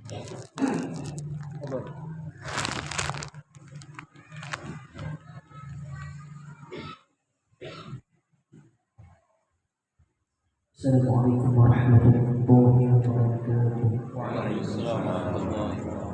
Assalamualaikum warahmatullahi wabarakatuh. Waalaikumsalam warahmatullahi wabarakatuh.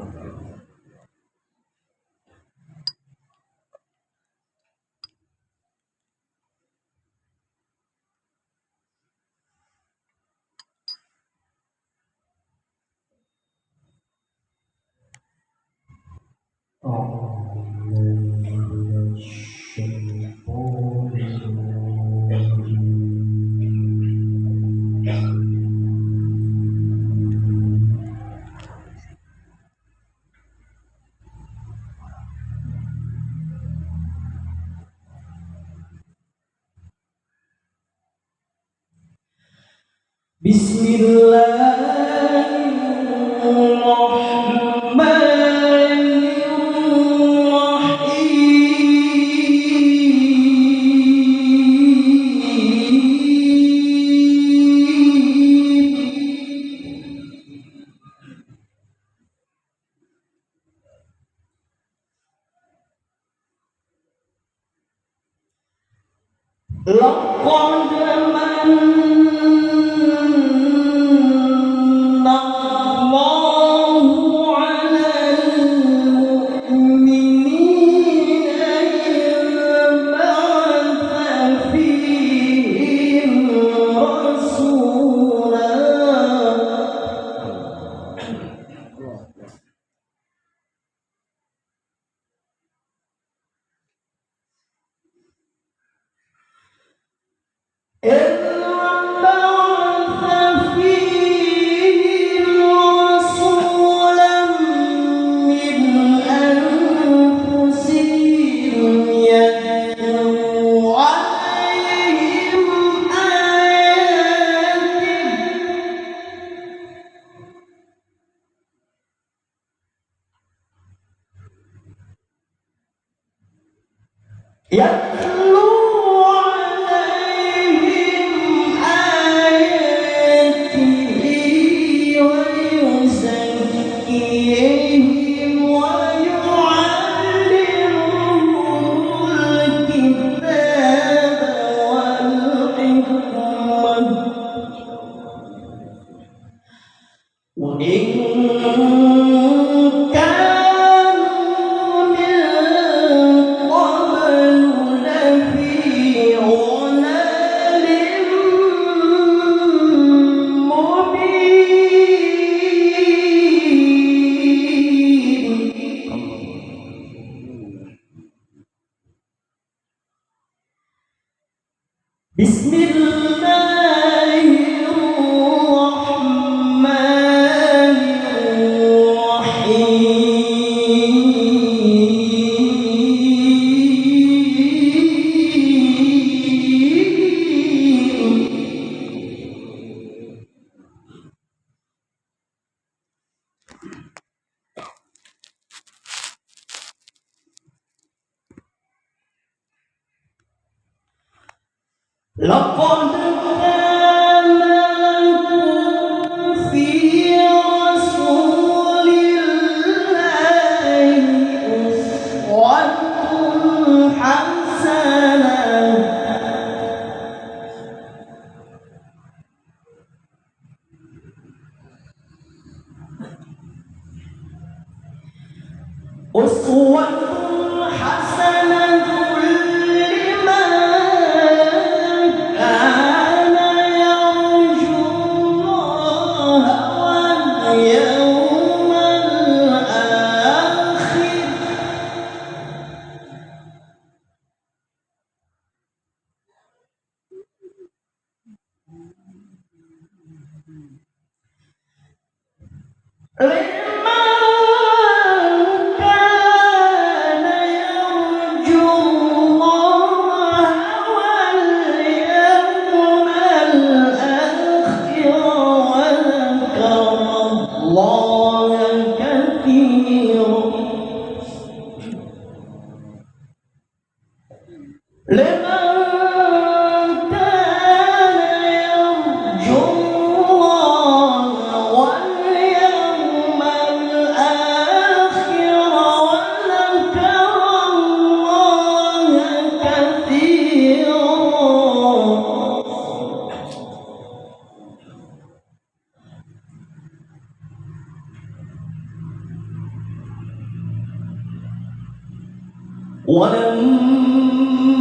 ولما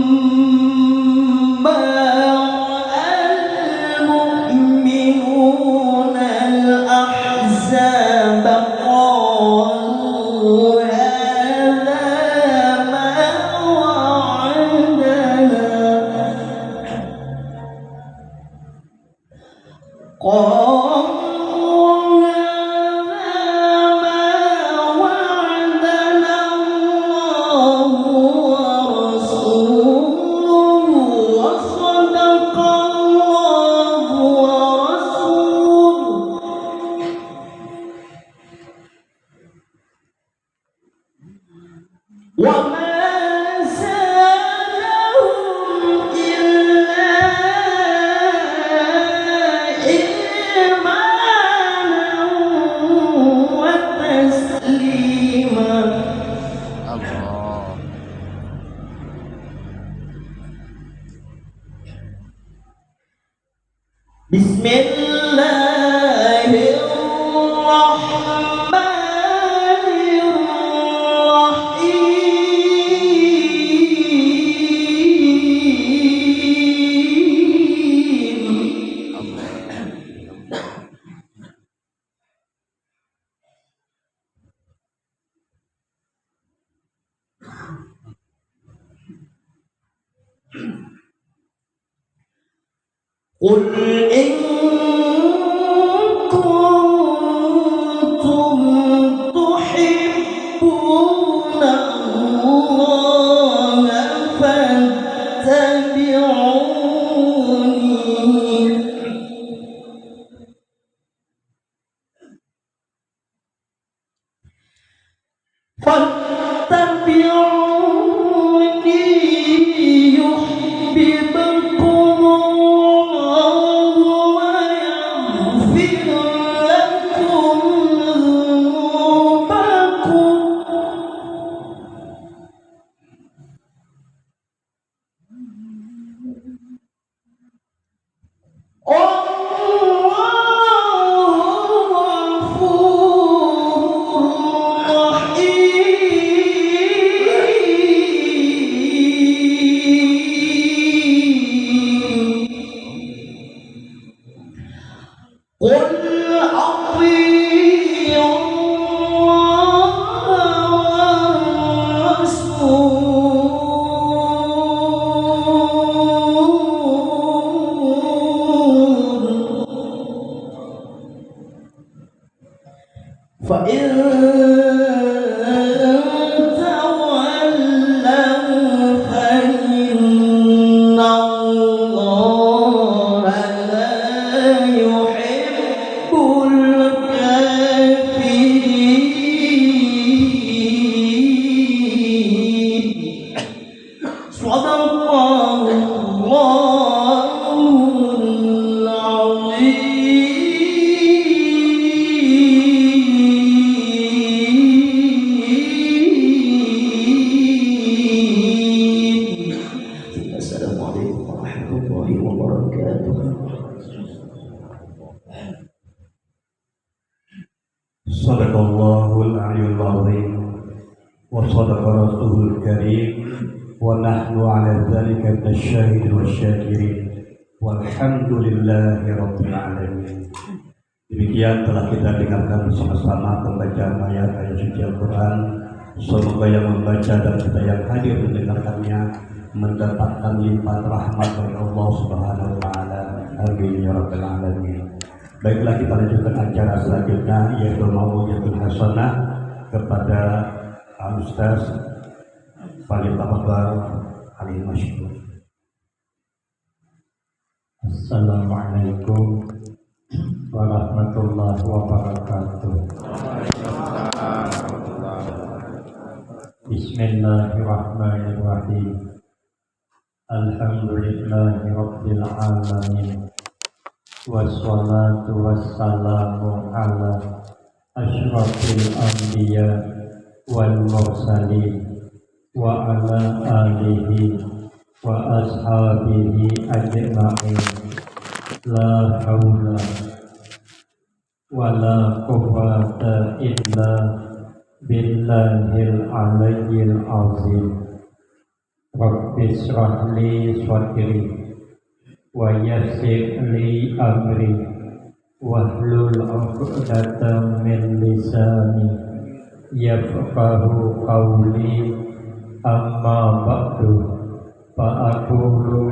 رأى المؤمنون الأحزاب قالوا هذا ما وعدنا قل إن كنتم تحبون الله فاتبعوني يحببكم الله ويغفر لكم ذنوبكم فإن تولوا فإن الله لا يحب الكافرين. صدق الله العظيم. Sadaqallahul aliyyul azim wa sadaqa rasulul karim wa nahnu ala dzalika minasyahidin wasyakirin walhamdulillahi rabbil alamin. Demikian telah kita dengarkan bersama-sama pembacaan ayat-ayat suci Al-Quran. Semoga yang membaca dan kita yang hadir mendengarkannya mendapatkan limpahan rahmat dari Allah Subhanahu wa taala. Amin ya rabbal alamin. Baiklah, kita lanjutkan acara selanjutnya, yaitu Mau'izatul Hasanah kepada Al-Ustaz Fadil Tafaddal Ali Masyhur. Assalamualaikum warahmatullahi wabarakatuh. Bismillahirrahmanirrahim. Alhamdulillahi rabbil alamin. Wassalatu wassalamu ala asyrafil anbiya wal mursalin wa ala alihi wa ashabihi ajma'in. La hawla wa la quwwata illa billahil aliyyil azim. Rabbi shrah li sadri wa yassir li amri wahlul 'uqdatam min lisani yafqahu qawli. Amma ba'du fa aqulu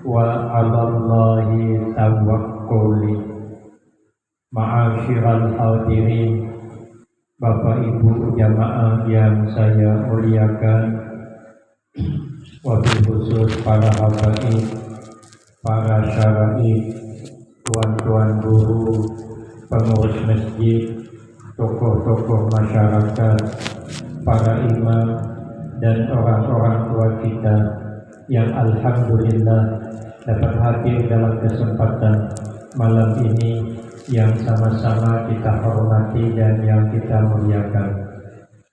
wa 'alallahi tawakkuli. Ma'asyiral hadirin, Bapak Ibu jamaah yang saya muliakan, wabil khusus para habaib, para syara'i, tuan-tuan guru, pengurus masjid, tokoh-tokoh masyarakat, para imam, dan orang-orang tua kita yang alhamdulillah dapat hadir dalam kesempatan malam ini yang sama-sama kita hormati dan yang kita muliakan.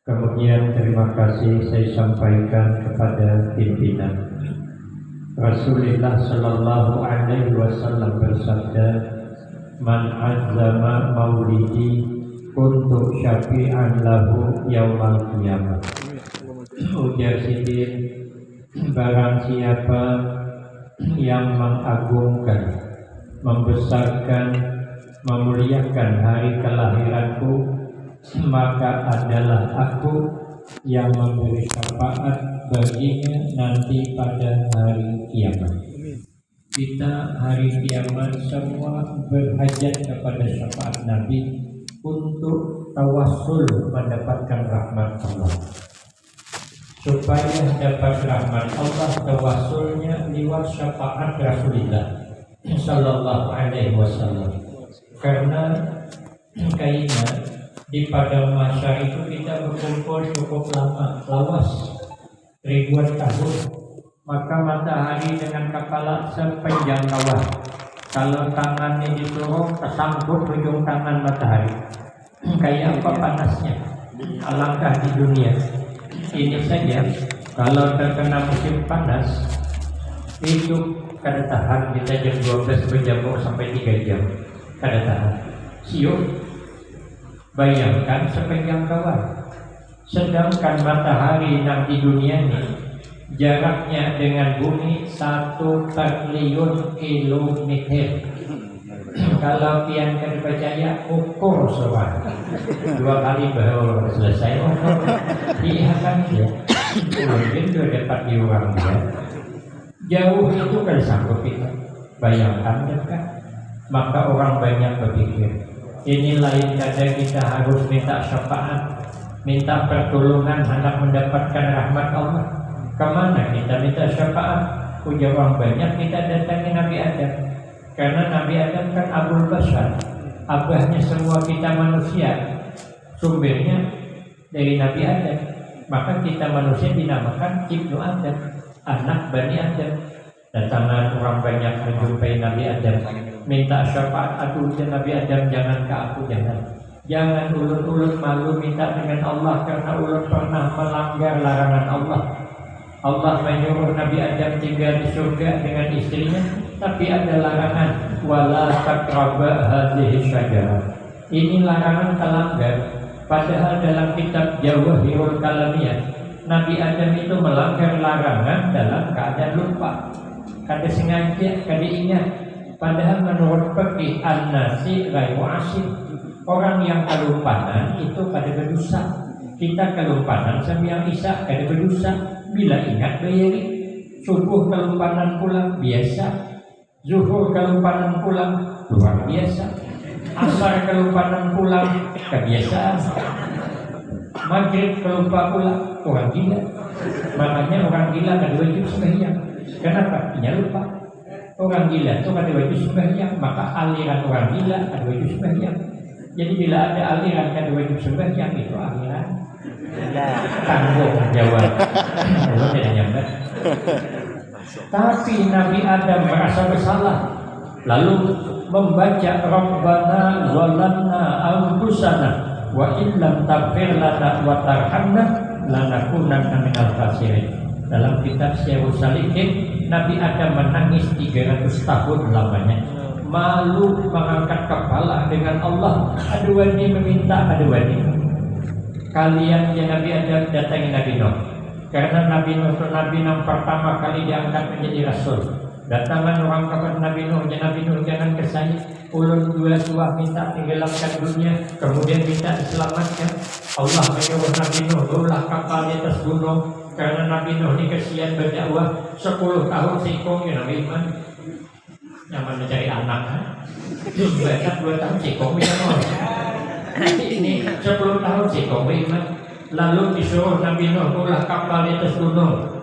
Kemudian terima kasih saya sampaikan kepada pimpinan. Rasulullah Sallallahu Alaihi Wasallam bersabda, "Man azzama maulidi untuk syafi'an lahu yaumal qiyamah." Ujar Sidin, barang siapa yang mengagungkan, membesarkan, memuliakan hari kelahiranku, maka adalah aku yang memberi syafaat baginya nanti pada hari kiamat. Kita hari kiamat semua berhajat kepada syafaat Nabi untuk tawassul mendapatkan rahmat Allah. Supaya dapat rahmat Allah, tawassulnya lewat syafaat Rasulullah Sallallahu Alaihi Wasallam. Karena kayaknya di padang mahsyar itu kita berkumpul cukup lama, lawas ribuan tahun, maka matahari dengan kepala sepanjang kawah. Kalau tangannya diturun tersangkut ujung tangan matahari, kayak apa panasnya. Alangkah di dunia ini saja kalau terkena musim panas itu kada tahan, kita jam 12 berjamur sampai 3 jam kada tahan. Siup, bayangkan sepanjang kawah. Sedangkan matahari yang di dunia ini jaraknya dengan bumi 1 triliun kilometer. Kalau pian kan percaya, ukur soal 2 kali baru selesai. Iya kan ya, mungkin sudah dapat diurang dia. Jauh itu kan sanggup kita. Bayangkan kan. Maka orang banyak berpikir, ini lain kata kita harus minta syafaat, minta pertolongan hendak mendapatkan rahmat Allah. Kemana kita minta syafaat? Ujar orang banyak kita datangi Nabi Adam. Karena Nabi Adam kan Abul Bashar, abahnya semua kita manusia, sumbernya dari Nabi Adam. Maka kita manusia dinamakan Ibnu Adam, anak Bani Adam. Datangan orang banyak menjumpai Nabi Adam, minta syafaat. Aduh ya Nabi Adam, jangan ke aku, jangan ulut-ulut malu minta dengan Allah, karena ulut pernah melanggar larangan Allah. Allah menyuruh Nabi Adam tinggal di surga dengan istrinya, tapi ada larangan, wala taqraba hadhihi syajarah. Ini larangan kelanggar. Padahal dalam kitab Jawahirul Kalamiyah, Nabi Adam itu melanggar larangan dalam keadaan lupa, kada sengaja, kada ingat. Padahal menurut fikih an-nasi ghairu asin, orang yang kelupanan itu kada berdosa. Kita kelupanan sembahyang isya kada berdosa, bila ingat bayari. Subuh kelupanan pulang biasa, zuhur kelupanan pulang luar biasa, asar kelupanan pulang kebiasaan, maghrib kelupa pulang orang gila. Makanya orang gila kada wajib sembahyang. Kenapa? Dia lupa. Orang gila itu kada wajib sembahyang, maka aliran orang gila kada wajib sembahyang. Jadi bila ada aliran kada wajib sembahyang, itu aliran tanggung jawab. Kalau tidak nyambat. Tapi Nabi Adam merasa bersalah, lalu membaca Rabbana zalamna anfusana wa illam taghfir lana wa tarhamna lanakunanna minal khasirin. Dalam kitab Syiarus Salihin, Nabi Adam menangis 300 tahun lamanya, malu mengangkat kepala dengan Allah. Adwani meminta, adwani. Kalian ya Nabi Adam datangi Nabi Nuh, karena Nabi Nuh itu Nabi yang pertama kali diangkat menjadi Rasul. Datangan orang kepada Nabi Nuh, Nabi Nuh jangan ke saya. Ulun dua minta tenggelamkan dunia, kemudian minta diselamatkan. Allah menyuruh Nabi Nuh berulah kapal di atas gunung, karena Nabi Nuh ini kesian berdakwah 10 tahun sikong ya Nabi Iman. Nyaman mencari anak, baca 2 tahun sikong bisa mau. Ini 10 tahun sikong Iman. Lalu disuruh Nabi Nuh berulah kapal di atas gunung.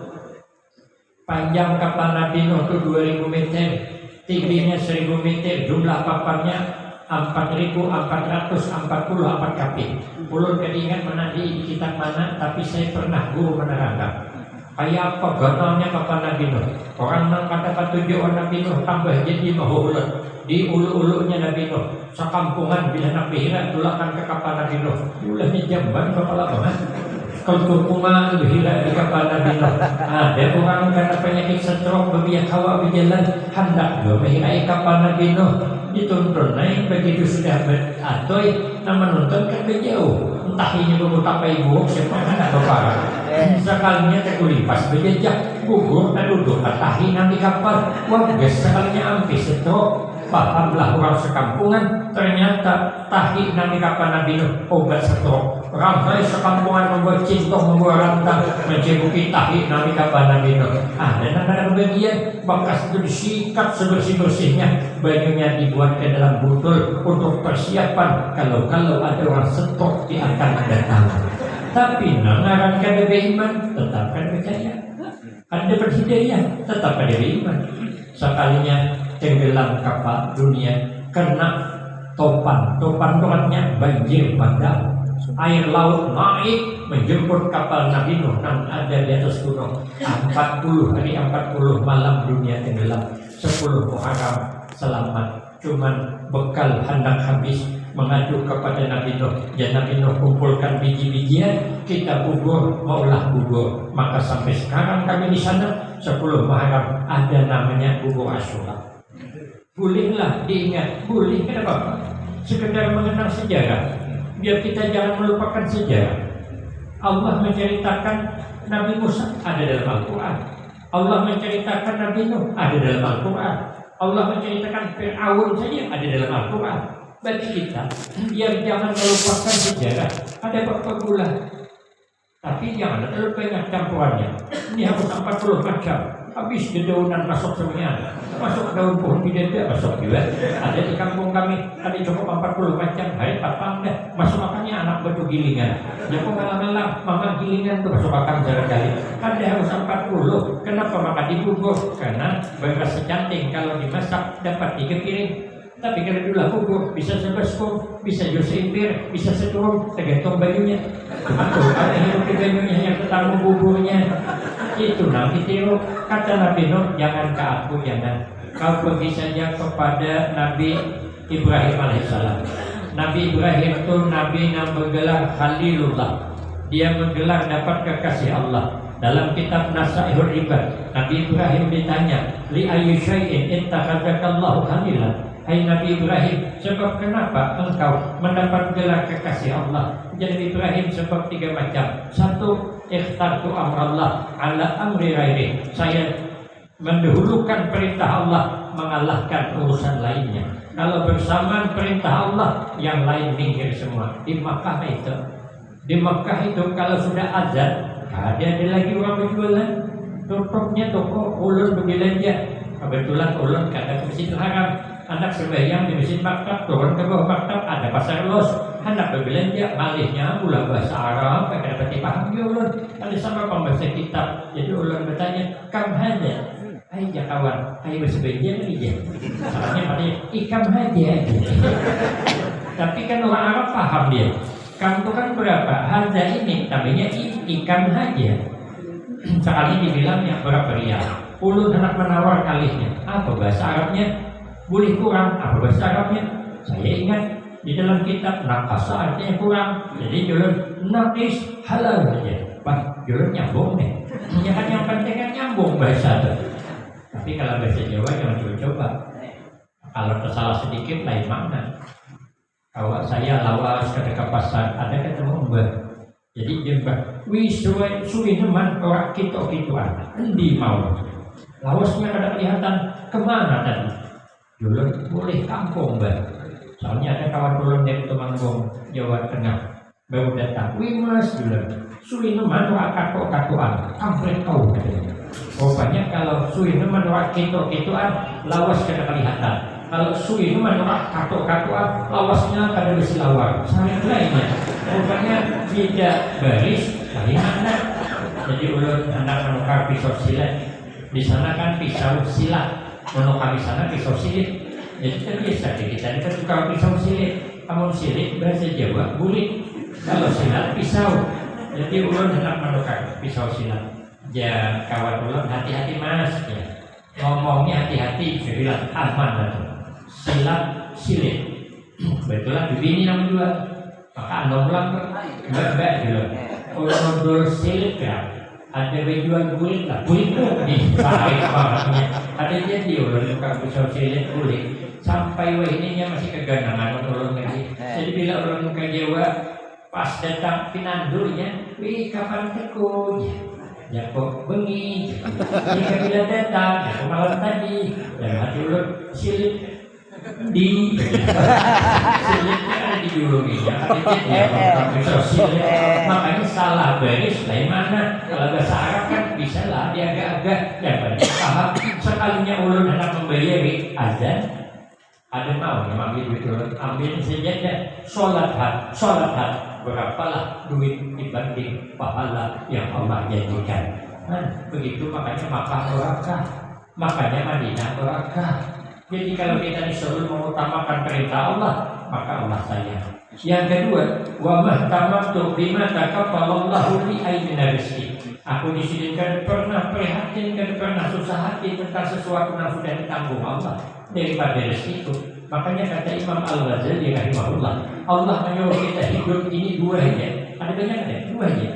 Panjang kapal Nabi Nuh itu 2000 meter, tingginya 1000 meter, jumlah papannya 4.444 kapit. Ulun keingat mana di kitab mana, tapi saya pernah guru menerangkan. Kayak apa gonalnya kapal Nabi Nuh? Orang yang kata tujuan Nabi Nuh tambah jadi mahulat di ulu-ulunya Nabi Nuh. Sekampungan bila Nabi Hira tulakan ke kapal Nabi Nuh. Ulahnya jamban kepala banget. Ketumpungan berhira di kapal Nabi Nuh. Ada orang karena penyakit stroke berbiak hawa berjalan hendak berhirai kapal Nabi Nuh. Dituntun naik begitu sudah beratoy, nama nonton kan berjauh. Entah ini berutak ibu, siapa anak bapak. Sekalinya terkulipas berjejak, gugur dan duduk tahi nanti kapal. Wah, sekalinya ampis stroke. Pahamlah orang sekampungan, ternyata tahi nami kapal Nabi Nuh obat stroke. Ramai sekampungan membuat cintong, membuat rantang, mencebuki tahi nami kapal Nabi Nuh. Dan ada bagian bekas itu disikat sebersih-bersihnya, bajunya dibuat ke dalam botol untuk persiapan kalau ada orang stroke di akan datang. Tapi nangaran kada beriman, tetap kada percaya. Ada berhidayah, tetap kada beriman. Sekalinya tenggelam kapal dunia karena topan topannya banjir bandang, air laut naik menjemput kapal Nabi Nuh yang ada di atas gunung. 40 hari 40 malam dunia tenggelam, 10 Muharram selamat. Cuman bekal hendak habis, mengadu kepada Nabi Nuh. Dan Nabi Nuh kumpulkan biji-bijian, kita bubur, maulah bubur. Maka sampai sekarang kami di sana 10 Muharram ada namanya bubur Asyura. Bolehlah diingat, boleh, kenapa? Sekedar mengenang sejarah, biar kita jangan melupakan sejarah. Allah menceritakan Nabi Musa ada dalam Al-Quran. Allah menceritakan Nabi Nuh ada dalam Al-Quran. Allah menceritakan Fir'aun saja ada dalam Al-Quran. Berarti kita biar jangan melupakan sejarah. Ada beberapa bulan, tapi jangan terlalu banyak campurannya. Ini harus 40 macam. Habis dedaunan masuk semuanya, masuk daun pohon bidada masuk juga. Ada di kampung kami, ada cukup 40 macam. Hari patang dah masuk makannya anak batu gilingan. Dia pun malam-malam mama gilingan tuh masuk makan sekali. Ada harus 40. Kenapa makan di bubur? Karena beras secanting kalau dimasak dapat 3 piring. Tapi kalau dulu bubur bisa sebeskom, bisa josepir, bisa seturun, tergantung bajunya. Atau ada hidup di bajunya yang ketemu buburnya. Itu nanti tiru. Kata Nabi Nuh, jangan ke aku, jangan. Kau pergi saja kepada Nabi Ibrahim alaihissalam. Nabi Ibrahim itu Nabi yang bergelar Khalilullah. Dia menggelar dapat kekasih Allah. Dalam kitab Nasaihul Ibad, Nabi Ibrahim ditanya, li ayyi syai'in ittakhadhakallahu khalilan. Hai Nabi Ibrahim, sebab kenapa engkau mendapat gelar kekasih Allah? Jadi Ibrahim sebab 3 macam. 1, ikhtartu amrallah ala amri ghairi. Saya mendahulukan perintah Allah mengalahkan urusan lainnya. Kalau bersamaan perintah Allah, yang lain minggir semua. Di Makkah itu kalau sudah azan, ada lagi orang berjualan. Tutupnya toko, ulun berbelanja. Kebetulan ulun kata Masjidil Haram. Anak sembahyang di Masjid Maktab, turun ke bawah Maktab, ada pasar los. Anak berbelanja, malihnya pula bahasa Arab, kagak dapat dipaham ya ulun. Ada sama pembaca kitab. Jadi ulun bertanya, kam hada? Hai ya kawan, hai bersebelanja lagi ya. Salahnya katanya, ikam hada. Tapi kan orang Arab paham dia. Kam itu kan berapa? Hada ini, namanya ikam haja. Sekali dibilangnya berapa rial. Ulun anak menawar kalihnya. Apa bahasa Arabnya? Boleh kurang, apa bahasa Arabnya? Saya ingat di dalam kitab nakasa artinya kurang. Jadi julun nakis halal saja. Wah, julun nyambung nih. Jangan yang penting kan nyambung bahasa itu. Tapi kalau bahasa Jawa jangan coba-coba. Kalau tersalah sedikit lain makna. Kalau saya lawas ke dekat pasar, ada ketemu mbak. Jadi jembah wis suwi neman orang kita-kituan endi mau. Lawasnya kada kelihatan kemana tadi. Dulu boleh kampung soalnya ada kawan ulun dari Temanggung, Jawa Tengah baru datang. Wih mas dulu suwi neman orang kato-katoan kampret kau katanya. Rupanya kalau suwi neman orang kito-kitoan lawas kada kelihatan. Kalau suwi neman orang kato-katoan lawasnya kada besi lawar. Sama lainnya. Rupanya beda baris dari mana. Jadi ulun hendak menukar pisau silat. Di sana kan pisau silat. Menukar di sana pisau silit. Jadi terbiasa kita ini kan tukar pisau silit. Kamu silit bahasa Jawa bulik. Kalau silat pisau. Jadi ulun hendak menukar pisau silat. Ya kawan ulun hati-hati mas ya. Ngomongnya hati-hati. Saya bilang aman lah. Silat silit. Betulan bini nama dua. Maka anda pulang mbak dulu. Kalau silit ya. Ada jual kulit lah, kulit tuh di tarik barangnya. Ada jadi ulun tukang pisau silit kulit sampai wah ininya masih keganangan ulun lagi. Jadi bila ulun ke Jawa pas datang pinandurnya, wih kapan tekun? Ya kok bengi? Jika bila datang, ya kok malam tadi? Dan hati ulun silit di silitnya ada di julukinya, ya tukang pisau silit. Makanya salah baris dari mana? Kalau bahasa Arab kan bisa lah dia agak-agak ya banyak paham. Sekalinya ulun hendak membayari azan, ada mau yang ambil duit ulun, ambil saja sholat had berapalah duit dibanding pahala yang Allah janjikan. Nah, begitu makanya Makkah barakah, makanya Madinah barakah. Jadi kalau kita disuruh mengutamakan perintah Allah, maka Allah sayang. Yang kedua, wa mahtamatu bima takaffalallahu li aina rizqi. Aku di sini kan pernah prihatin, kan pernah susah hati tentang sesuatu yang sudah ditanggung Allah daripada rezeki itu. Makanya kata Imam Al-Ghazali rahimahullah, Allah menyuruh kita hidup ini dua aja. Ada banyak ada dua aja.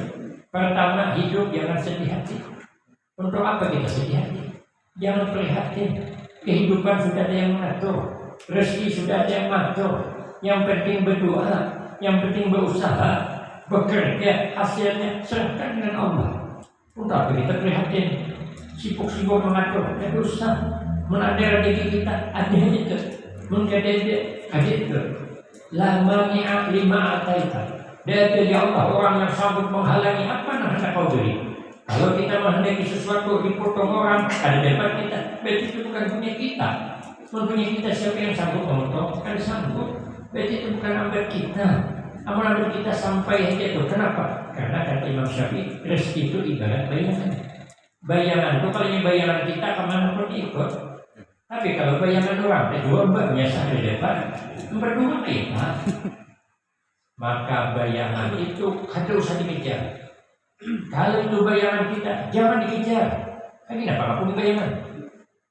Pertama, hidup jangan sedih hati. Untuk apa kita sedih hati? Jangan prihatin. Kehidupan sudah ada yang mengatur, rezeki sudah ada yang mengatur. Yang penting berdoa, yang penting berusaha, bekerja, hasilnya serahkan dengan Allah. Untuk apa kita prihatin, sibuk-sibuk mengatur, ada dosa, menada rezeki kita, ada itu, menjadi ada itu. La mani'a lima ataita. Dari Allah orang yang sanggup menghalangi apa yang hendak kau beri. Kalau kita menghendaki sesuatu dipotong orang, ada dapat kita, berarti itu bukan punya kita. Mempunyai kita siapa yang sanggup memotong? Kan sanggup. Berarti itu bukan ambil kita. Ambil kita sampai aja itu. Kenapa? Karena kata Imam Syafi'i, rezeki itu ibarat bayangan. Bayangan itu kalau ini bayangan kita kemana pun ikut. Tapi kalau bayangan orang, kedua mbak biasa ada depan, berdua kita. Maka bayangan itu kada usah dikejar. Kalau itu bayangan kita, jangan dikejar. Kenapa ngakuni bayangan?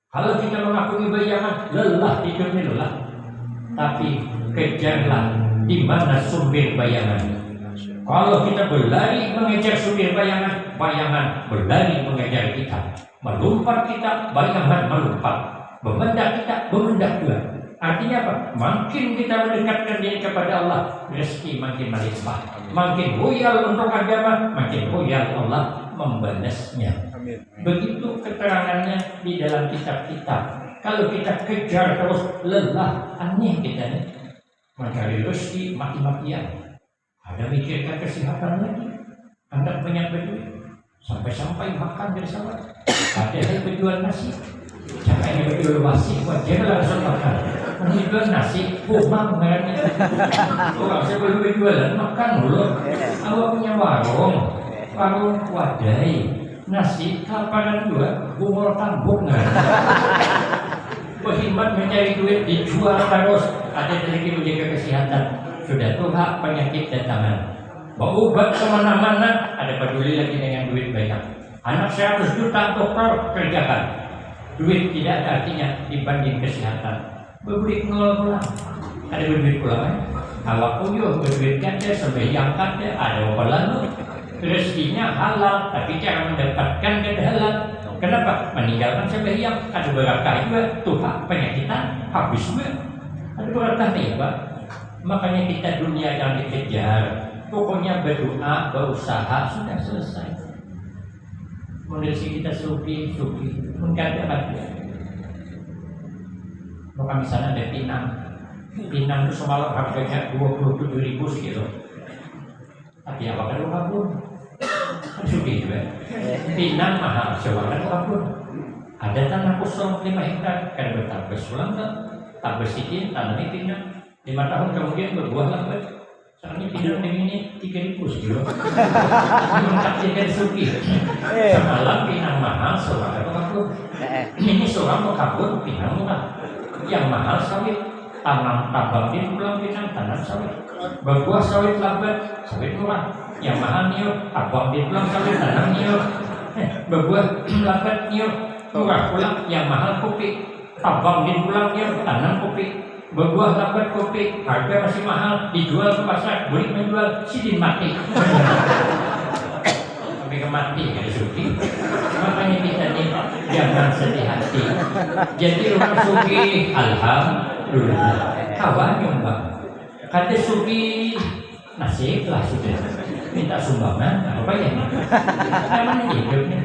Kalau kita mengakuni bayangan, lelah hidupnya lelah. Tapi kejarlah di mana sumber bayangan. Kalau kita berlari mengejar sumber bayangan, bayangan berlari mengejar kita. Melompat kita, bayangan melompat. Memendak kita, memendak juga. Artinya apa? Makin kita mendekatkan diri kepada Allah, rezeki makin melimpah. Makin loyal untuk agama, makin loyal Allah membalasnya. Begitu keterangannya di dalam kitab-kitab. Kalau kita kejar terus lelah, aneh kita nih. Mencari rezeki mati-matian. Ada mikirkan kesehatan lagi. Anda banyak berduit. Sampai-sampai makan bersama. Ada yang berjual nasi. Jangan yang berjual wasi, wajar langsung makan. Menjual nasi, kumang merahnya. Orang sebelum berjualan makan dulu. Awak punya warung wadai, nasi kapanan dua, bungol tambuk nggak? Berkhidmat mencari duit dijual terus. Ada lagi menjaga kesehatan. Sudah tuh hak penyakit datangan. Berobat kemana-mana, ada peduli lagi dengan duit banyak. Anak 100 juta dokter kerjakan. Duit tidak ada artinya dibanding kesehatan. Berduit nol pulang. Ada berduit pulang. Awak uyuh berduit kan dia sembahyang kan dia ada apa lalu. Rezekinya halal, tapi cara mendapatkan tidak halal. Kenapa? Meninggalkan sembahyang. Ada berkah juga. Tuhan penyakitan habis juga. Ada berkah nih Pak. Makanya kita dunia yang dikejar. Pokoknya berdoa, berusaha, sudah selesai. Menurut kita suki, mungkin ada. Maka misalnya ada Pinang itu semalam harganya 27.000 kilo. Tapi apa kan kabur? Kan suki juga. Pinang mahal, coba kan kabur. Ada tanah kosong 5 hektar, kan bertambah sulam tak? Tambah sedikit, tanahnya Pinang. 5 tahun kemudian berbuah lambat. Sekarang Pinang ini 3.000 kilo. Mengkatkan suki. Semalam Pinang mahal, coba kan kabur. Ini seorang mau kabur, Pinang murah. Yang mahal sawit, tambang di pulang Pinang, tanam sawit. Berbuah sawit lambat, sawit murah. Yang mahal niur, tambang di pulang sawit, tanam niur. Berbuah lambat niur, murah pulang. Yang mahal kopi, tambang di pulang niur, tanam kopi. Berbuah lambat kopi, harga masih mahal, dijual ke pasar, boleh menjual, sidin mati. Sampai ke mati ya suki. Makanya kita nih jangan sedih hati. Jadi orang suki, alhamdulillah. Kawan nyumbang. Kata suki nasib lah sudah. Minta sumbangan, apa ya? Namanya hidupnya.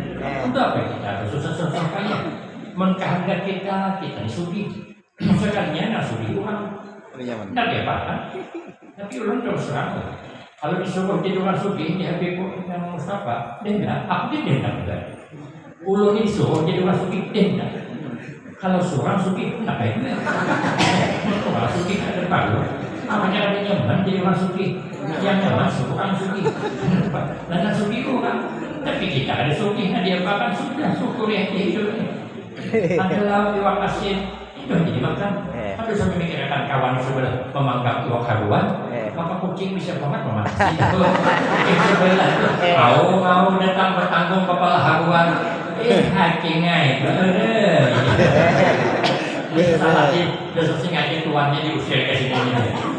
Untuk apa kita susah-susah kaya? Mengkehendak kita nih suki. Sekarangnya suki orang. Tidak ada apa-apa. Tapi orang terus terang. Kalau disuruh jadi orang suki di Habibur yang Mustafa, dia bilang, aku dia tidak. Ulun disuruh jadi orang suki, dia tidak. Kalau seorang suki, kenapa itu? Orang suki ada palu. Makanya ada nyaman jadi orang suki. Yang nyaman seorang suki. Dan suki orang. Tapi kita ada suki, dia bahkan sudah syukur yang hidupnya. Adalah iwak asin. Itu jadi makan. Tapi sampai mikirkan kawan sebelah memanggap iwak haruan. Maka kucing bisa banget memancing. Kucing sebelah mau datang bertanggung kepala haruan. Hakingai. Salah sih, besok ngaji tuannya diusir ke sini.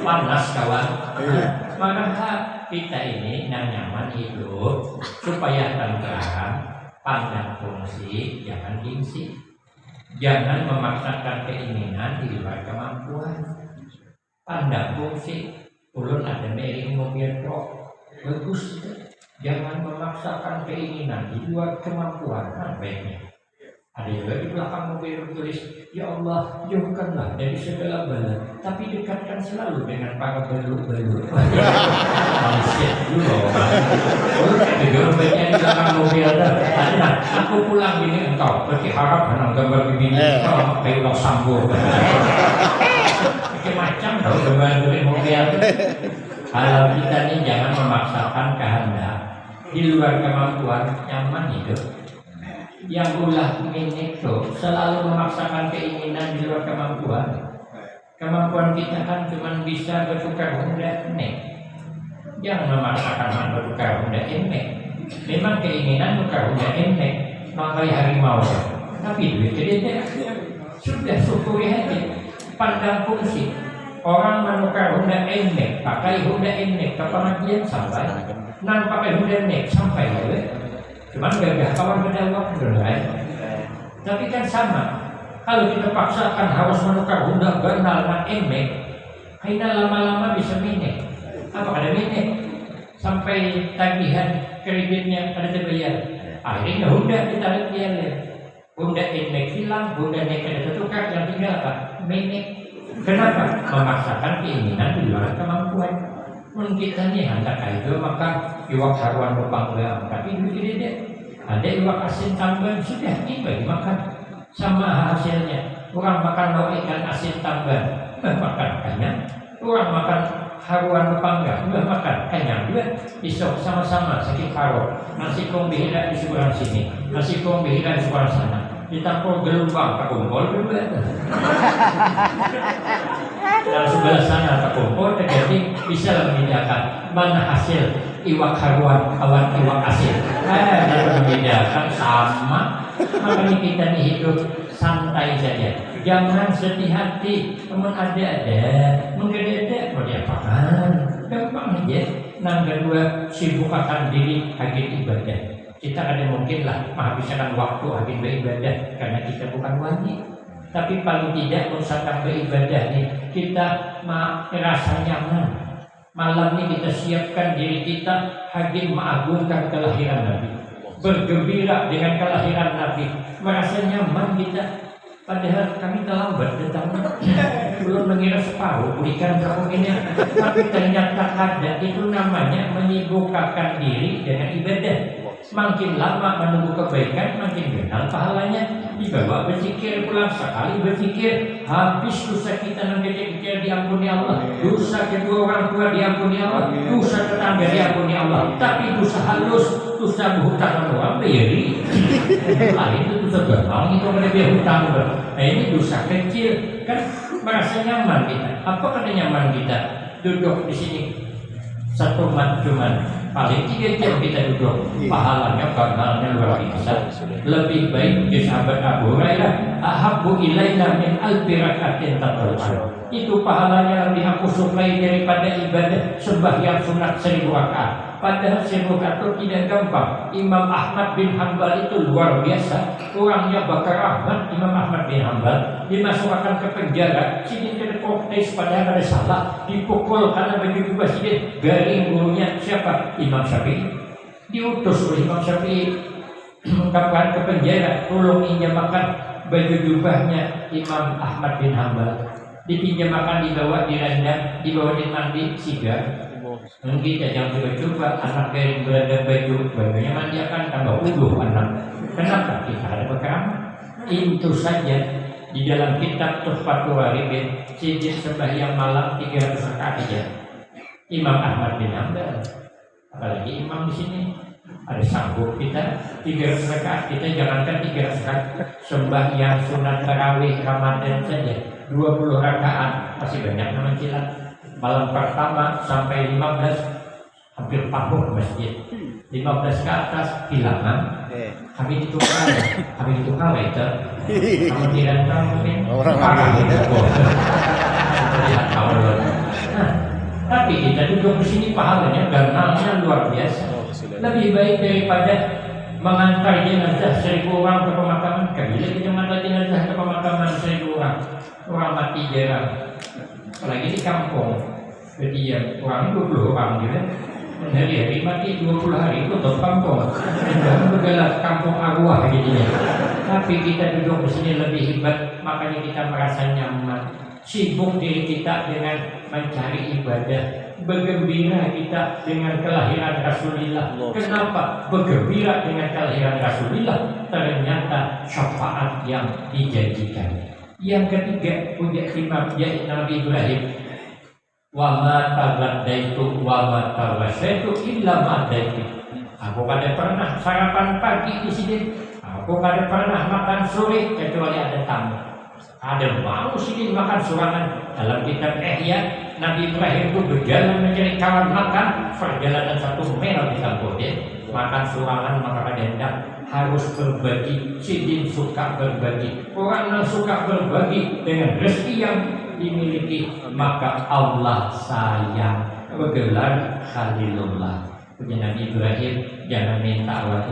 Panas kawan. Maka kita ini yang nyaman hidup supaya tentram, pandang fungsi, jangan gengsi. Jangan memaksakan keinginan di luar kemampuan. Pandang fungsi. Ulun ada mering mobil pro, bagus. Jangan memaksakan keinginan di luar kemampuan. Baiknya. Ada juga di belakang mobil tulis, ya Allah, jauhkanlah dari segala bala, tapi dekatkan selalu dengan para belur-belur. Manusia dulu. Ulun kan juga baca di belakang mobil ada. Nah, aku pulang gini engkau, berarti harap dengan gambar begini, engkau kayak ulang sambung. Macam tahu gambar mobil. Kalau kita ini jangan memaksakan kehendak di luar kemampuan, nyaman hidup. Yang ulah ini tuh selalu memaksakan keinginan di luar kemampuan. Kemampuan kita kan cuma bisa bertukar Honda nek. Jangan memaksakan bertukar Honda nek. Memang keinginan tukar Honda nek, makai harimau. Tapi duit gede sudah syukuri aja. Pandang fungsi. Orang menukar Honda nek, pakai Honda nek ke pengajian sampai. Nang pakai Honda nek sampai ya. Cuman gagah kawan berdawak beneran. Tapi kan sama. Kalau kita paksakan harus menukar Honda bernal dengan emek, kayaknya lama-lama bisa minek. Apa ada minek? Sampai tagihan kreditnya ada terbayar. Akhirnya Honda ditarik dia. Honda emek hilang, Honda nek ada tertukar, yang tinggal apa? Minek. Kenapa? Memaksakan keinginan di luar kemampuan. Mungkin kita nih hendak itu maka iwak haruan berbangga, tapi duit dia ada iwak asin tambahan sudah tiba dimakan sama hasilnya. Orang makan lauk ikan asin tambahan, makan kenyang. Orang makan haruan berbangga, makan kenyang juga. Besok sama-sama sakit paru. Nasi kombi hilang di sebelah sini, nasi kombi hilang di sebelah sana. Ditampur gelombang terkumpul juga. Dan sebelah sana terkumpul terjadi bisa membedakan mana hasil iwak haruan awan iwak asin. Membedakan sama. Makanya kita nih hidup santai saja. Jangan sedih hati. Teman ada mungkin ada mau diapakan. Gampang aja. Yang kedua sibuk akan diri hakim ibadah. Kita ada mungkin lah menghabiskan waktu hakim beribadah karena kita bukan wajib. Tapi paling tidak usahakan beribadah nih kita merasa nyaman. Malam ini kita siapkan diri kita hadir mengagungkan kelahiran Nabi, bergembira dengan kelahiran Nabi, merasa nyaman kita. Padahal kami terlambat datangnya, belum mengira separuh berikan kamu ini, tapi ternyata ada. Itu namanya menyibukkan diri dengan ibadah. Makin lama menunggu kebaikan, makin kenal pahalanya. Dibawa berzikir pulang, sekali berzikir habis dosa kita yang kecil diampuni Allah, dosa kedua orang tua diampuni Allah, dosa tetangga diampuni Allah. Tapi dosa halus, dosa berhutang orang beri, lain itu dosa gampang itu ada biar hutang. Nah ini dosa kecil kan, merasa nyaman kita. Apa kata nyaman kita? Duduk di sini satu mat cuman paling 3 jam kita duduk, pahalanya karena luar biasa. Lebih baik di sahabat Abu Hurairah, ahabbu ilaina min alfi rakaatin tatawwu. Itu pahalanya lebih aku sukai daripada ibadah sembahyang sunat 1000 rakaat. Padahal 1000 rakaat itu tidak gampang. Imam Ahmad bin Hanbal itu luar biasa. Orangnya bakar Ahmad, Imam Ahmad bin Hanbal dimasukkan ke penjara. Sidin kena protes padahal ada salah, dipukul karena begitu Sidin. Garing gurunya siapa? Imam Syafi'i. Diutus oleh Imam Syafi'i mengungkapkan ke penjara, tolong pinjamkan baju jubahnya Imam Ahmad bin Hanbal. Dipinjamkan, dibawa di randang, dibawa di mandi sigar. Kita jangan coba-coba anak garing berada bajunya mandi akan tambah uduh anak. Kenapa? Kita ada bekam. Itu saja di dalam kitab Tuhfatul Waribin, Sidin sembahyang malam 300 rakaat aja. Imam Ahmad bin Hanbal, apalagi imam di sini, ada sanggup kita 300 rakaat. Kita jangankan 300 rakaat, sembahyang sunat tarawih Ramadan saja 20 rakaat masih banyak nama cilat. Malam pertama sampai 15 hampir paruh masjid. 15 ke atas hilangan. Kami itu kalah itu. Kamu tidak tahu mungkin orang itu. Tidak tahu. Nah, tapi kita duduk di sini pahalanya ganalnya luar biasa. Lebih baik daripada mengantar jenazah 1000 orang ke pemakaman. Bila kita mengantar jenazah ke pemakaman 1000 orang mati jarang. Apalagi di kampung, jadi orang 20 orang gitu. Hari-hari mati 20 hari itu untuk kampung. Dan bergelar kampung arwah gitu ya. Tapi kita duduk di sini lebih hebat, makanya kita merasa nyaman. Sibuk diri kita dengan mencari ibadah, bergembira kita dengan kelahiran Rasulullah. Kenapa bergembira dengan kelahiran Rasulullah? Ternyata syafaat yang dijanjikan. Yang ketiga, punya Imam Nabi Ibrahim, wa ma taghadaitu wa ma tawasaitu illa ma daitu. Aku kada pernah sarapan pagi di sini, aku kada pernah makan sore kecuali ada tamu. Ada mau sini makan surangan. Dalam kitab Ihya, Nabi Ibrahim itu berjalan mencari kawan makan, perjalanan 1 mil di Kamboja. Makan surangan maka kadang harus berbagi. Sidin suka berbagi. Orang yang suka berbagi dengan rezeki yang dimiliki, maka Allah sayang. Bergelar Khalilullah. Punya Nabi Ibrahim, jangan minta awal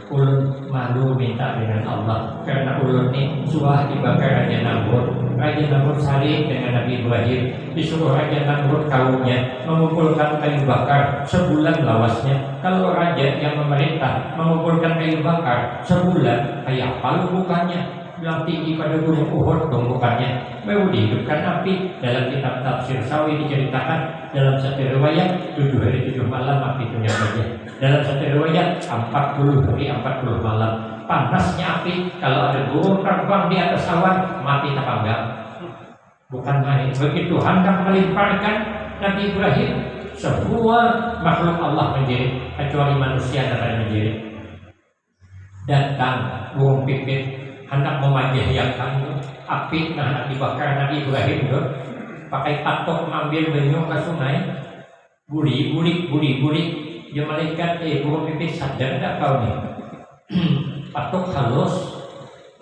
ulun malu minta dengan Allah, karena ulun ini suah dibakar Raja Namrud. Raja Namrud saling dengan Nabi Ibrahim, disuruh Raja Namrud kaumnya mengumpulkan kayu bakar sebulan lawasnya. Kalau raja yang memerintah mengumpulkan kayu bakar sebulan, kayak apa bukannya? Yang tinggi pada gunung Uhud tumbukannya, baru dihidupkan api. Dalam kitab Tafsir Sawi diceritakan dalam satu riwayat 7 hari 7 malam api itu nyamanya. Dalam satu riwayat 40 hari 40 malam. Panasnya api, kalau ada burung terbang di atas awan mati tak enggak. Bukan main. Begitu hendak melimparkan Nabi Ibrahim, semua makhluk Allah menjerit kecuali manusia yang menjerit. Datang burung pipit hendak memajahkan api nah dibakar Nabi Ibrahim itu pakai patok mengambil benung ke sungai, buri dia malaikat burung pipit sadar tak kau nih patok halus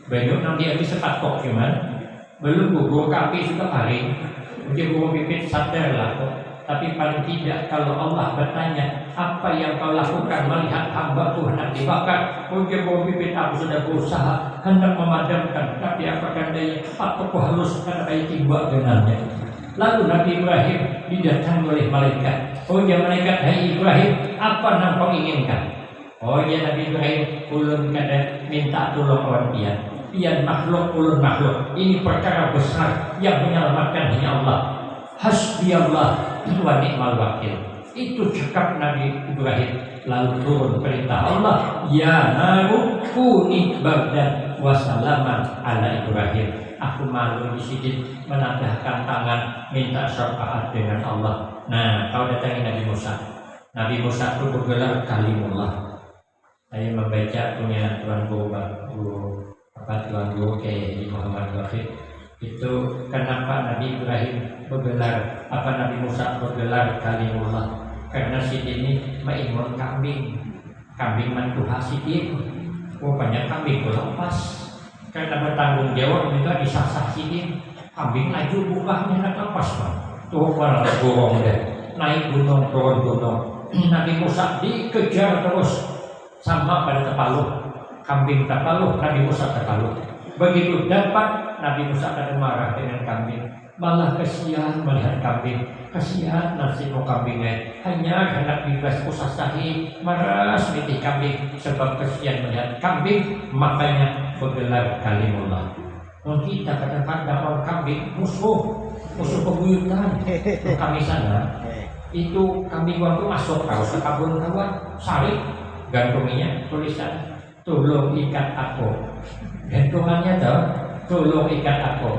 benung nanti habis sepatok cuman belum burung api sudah paling dia burung pipit sadar lah kok. Tapi paling tidak kalau Allah bertanya, apa yang kau lakukan melihat hamba Tuhan hendak dibakar? Mungkin burung pipit aku sudah berusaha hendak memadamkan, tapi apa katanya patok halus karena kayak tiba dengannya. Lalu Nabi Ibrahim didatangi oleh malaikat. Oh ya malaikat, hai Ibrahim, apa yang kau inginkan? Oh ya Nabi Ibrahim, ulun kada minta tolong awan pian makhluk ulun makhluk. Ini perkara besar yang menyelamatkan hanya Allah. Hasbiyallah wa ni'mal wakil. Itu cakap Nabi Ibrahim. Lalu turun perintah Allah, ya naru kuni bardan wa salaman ala Ibrahim. Aku malu di sini menadahkan tangan minta syafaat dengan Allah. Nah, kau datangi Nabi Musa. Nabi Musa itu bergelar kalimullah. Saya membaca punya Tuan Guru Tuan Guru Kiai Muhammad Wahid. Itu kenapa Nabi Ibrahim bergelar Nabi Musa bergelar kalimullah? Karena Sidin mengimun kambing mantuha Sidin. Banyak kambing lepas. Karena bertanggung jawab juga disasah Sidin. Kambing laju bukanya nak lepas bang. Tuh para gorong deh. Naik gunung turun gunung. Nabi Musa dikejar terus sama pada Tepaluh. Kambing Tepaluh, Nabi Musa Tepaluh. Begitu dapat Nabi Musa akan marah dengan kambing. Malah kasihan melihat kambing. Kasihan nasib kambingnya. Hanya hendak bebas usasahi maras mitih kambing. Sebab kasihan melihat kambing, makanya bergelar kalimullah. Kita kadang-kadang orang kambing musuh pebuyutan. Kami sana itu kambing waktu masuk kaos ke kabun kawan sarik gantunginya tulisan tolong ikat aku. Gantungannya tolong ikat aku.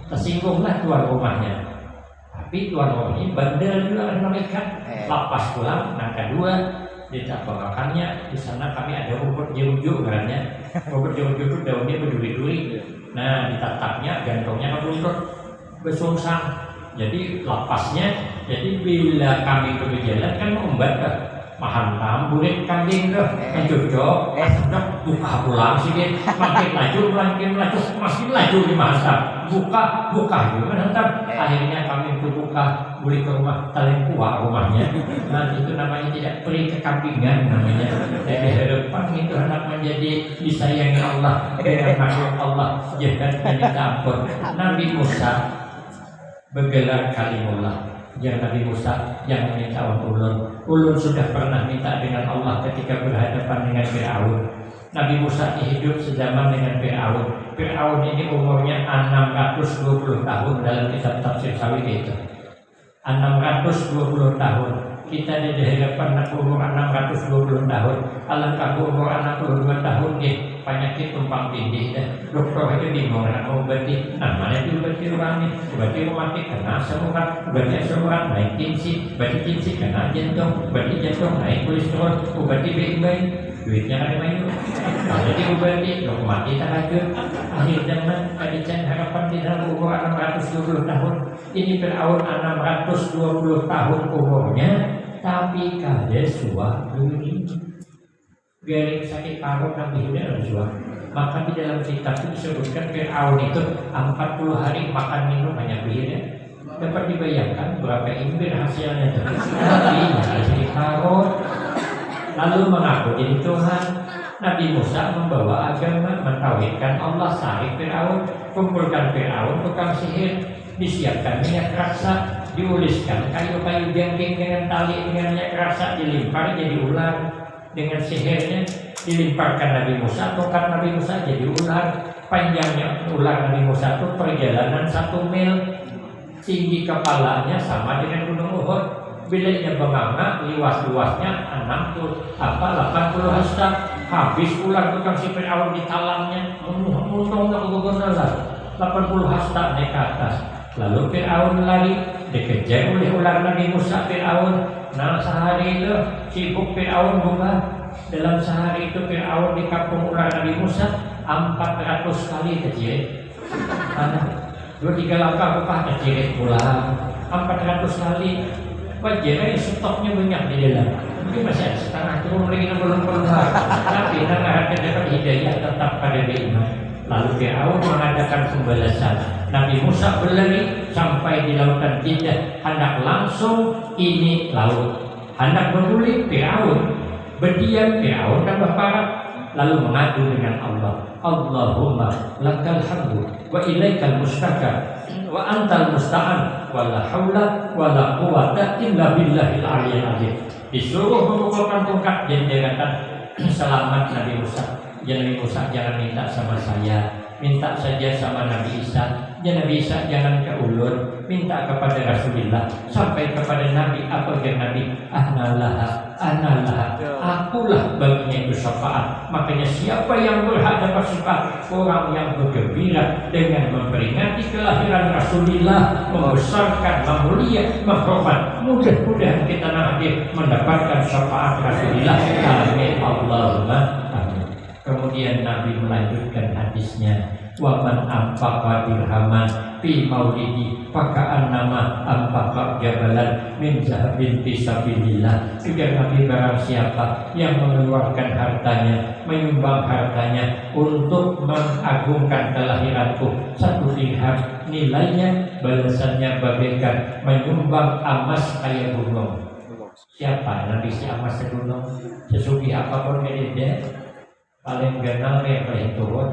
Tersinggunglah tuan rumahnya. Tapi tuan rumah ini bandel juga dengan ikat. Lapas pulang, nah kedua di tabakannya di sana kami ada rumput jerujuk katanya. Rumput jerujuk itu daunnya berduri-duri. Nah ditatapnya gantungnya kebuntut besungsang. Jadi lapasnya. Jadi bila kami itu berjalan kan membat mahantam burit kambing tuh mencocok buka pulang sih dia makin laju makin laju di mahantam buka juga mahantam. Akhirnya kami itu buka beli ke rumah Talempua rumahnya. Nah itu namanya tidak peri kekambingan namanya. Dari harapan itu anak menjadi disayangi Allah dengan makhluk Allah jangan minta ampun. Nabi Musa bergelar kalimullah. Yang Nabi Musa yang meminta ulun sudah pernah minta dengan Allah ketika berhadapan dengan Fir'aun. Nabi Musa hidup sezaman dengan Fir'aun. Fir'aun ini umurnya 620 tahun dalam kitab tafsir Sawi itu. 620 tahun. Kita di hadapan umur 620 tahun. Alangkah umur 62 tahun penyakit tumpang tindih dan dokter itu bingung mau berarti mana itu berarti orang ini berarti rematik kena semurat berarti semurat naik tensi kena jantung berarti jantung naik kolesterol berarti baik duitnya ada main jadi berarti mati tak lanjut akhir zaman kadican harapan di dalam umur 620 tahun ini Fir'aun 620 tahun umurnya tapi kada suatu garing sakit paru Nabi Hudaya Rasulullah. Maka di dalam kitab itu disebutkan Fir'aun itu 40 hari makan minum hanya bir. Dapat dibayangkan berapa imbir hasilnya tapi sakit paru. Lalu mengaku jadi Tuhan. Nabi Musa membawa agama mentauhidkan Allah sarik Fir'aun, kumpulkan Fir'aun tukang sihir, disiapkan minyak raksa, diuliskan kayu-kayu jangking dengan tali dengan minyak raksa dilimpar jadi ular. Dengan sihirnya dilimparkan Nabi Musa, tongkat Nabi Musa jadi ular. Panjangnya ular Nabi Musa itu perjalanan 1 mil. Tinggi kepalanya sama dengan Gunung Uhud. Biliknya benganga, luas-luasnya 80 hasta. Habis ular tukang si Fir'aun di talamnya. Untung tak gubernur 80 hasta naik ke atas. Lalu Fir'aun lari, dikejar oleh ular Nabi Musa Fir'aun. Nah sehari itu sibuk Fir'aun bukan. Dalam sehari itu Fir'aun di kampung ular Nabi Musa 400 kali kecil. 2-3 langkah buka kecil pulang 400 kali. Wajarnya stoknya banyak di dalam. Mungkin masih ada setengah turun lagi belum tapi nanti dapat hidayah tetap pada iman. Lalu Fir'aun mengadakan pembalasan. Nabi Musa berlari sampai di lautan Tiddah, hendak langsung ini laut. Hendak berguling Fir'aun, berdiam Fir'aun tambah parah. Lalu mengadu dengan Allah. Allahumma lakal hamdu wa ilaikal mustaka wa antal musta'an wala haula wala quwata illa billahil aliyyil azim. Disuruh mengumpulkan tongkat dan dikatakan selamat Nabi Musa. Ya Nabi Musa jangan minta sama saya, minta saja sama Nabi Isa. Ya Nabi Isa jangan ke ulun, minta kepada Rasulullah sampai kepada Nabi. Apa yang Nabi? Analah, akulah baginya itu syafaat. Makanya siapa yang berhak dapat syafaat? Orang yang bergembira dengan memperingati kelahiran Rasulullah, membesarkan, memulia, menghormat. Mudah-mudahan kita nanti mendapatkan syafaat Rasulullah. Amin Allahumma amin. Kemudian Nabi melanjutkan hadisnya, wa man anfaqa dirhaman fi maulidi faka'an nama anfaqa jabalan min zahabin fi sabilillah. Juga Nabi barang siapa yang mengeluarkan hartanya, menyumbang hartanya untuk mengagungkan kelahiranku, 1 dirham nilainya balasannya bagaikan menyumbang emas kayak gunung. Siapa Nabi si emas segunung? Sesugi apapun dia paling kenal yang paling turun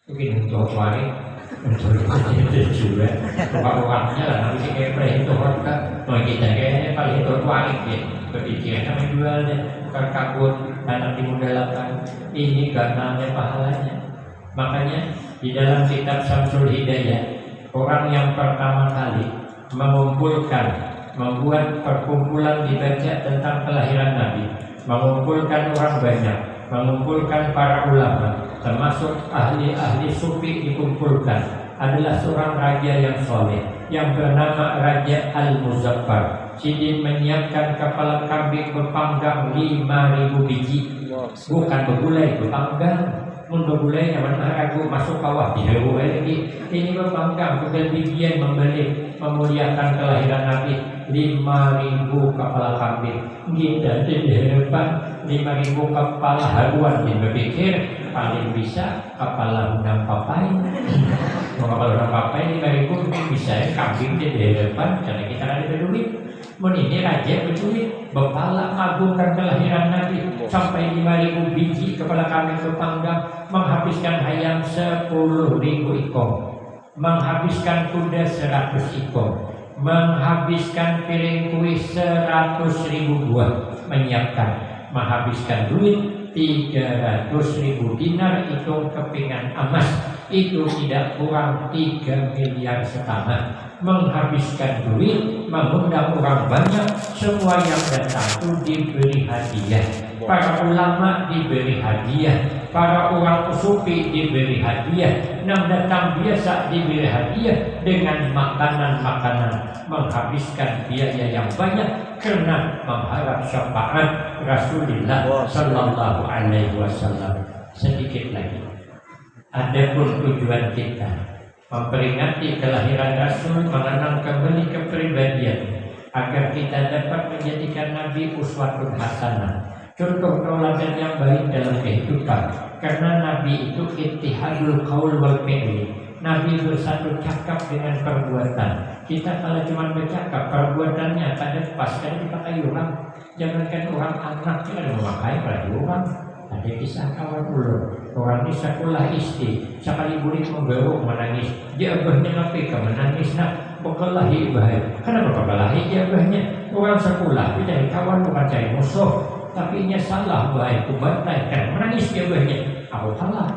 mungkin untuk warik untuk itu juga orang-orangnya lah nanti kayak paling turun kan mau kita kayaknya paling turun warik ya berpikiran sama jualnya bukan kabut tanam di modalakan ini karenanya pahalanya. Makanya di dalam kitab Syamsul Hidayah orang yang pertama kali mengumpulkan membuat perkumpulan dibaca tentang kelahiran Nabi, mengumpulkan orang banyak, mengumpulkan para ulama, termasuk ahli-ahli sufi dikumpulkan, adalah seorang raja yang soleh yang bernama Raja Al-Muzaffar. Sidin menyiapkan kepala kambing berpanggang 5.000 biji, bukan berbulai, berpanggang. Mun berbulai nyaman ragu masuk kawah diheru lagi. Ini berpanggang bukan bijian membeli memuliakan kelahiran Nabi. 5.000 kepala kambing. Kita di depan 5.000 kepala haruan yang berpikir paling bisa kepala udang papai. Kepala udang papai 5.000 bisa kambing di depan karena kita ada berduit. Ini raja berduit berpala mengagungkan kelahiran Nabi sampai 5.000 biji kepala kambing berpanggang, menghabiskan ayam 10.000 ekor, menghabiskan kuda 100 ekor, menghabiskan piring kuis 100.000 buah, menyiapkan, menghabiskan duit 300.000 dinar, hitung kepingan emas itu tidak kurang 3,5 miliar, menghabiskan duit, mengundang orang banyak, semua yang datang itu diberi hadiah. Para ulama diberi hadiah, para orang sufi diberi hadiah, yang datang biasa diberi hadiah dengan makanan-makanan, menghabiskan biaya yang banyak karena mengharap syafaat Rasulullah Sallallahu Alaihi Wasallam. Sedikit lagi, adapun tujuan kita memperingati kelahiran Rasul, mengenang kembali kepribadian agar kita dapat menjadikan Nabi uswatun hasanah, contoh tauladan yang baik dalam kehidupan. Karena Nabi itu ittihadul qaul wal fi'li. Nabi bersatu cakap dengan perbuatan. Kita kalau cuma bercakap, perbuatannya kadang pas, kadang dipakai orang. Jangankan orang anak, kita ada memakai pada orang. Ada kisah kawan ulun, orang di sekolah istri, sekali bulik memberuk menangis, dia abahnya napika menangis nak berkelahi bahaya. Kenapa berkelahi dia abahnya? Orang sekolah, dia cari kawan bukan cari musuh, tapi nya salah bahaya, kubantai, kan menangis dia abahnya. Aku salah,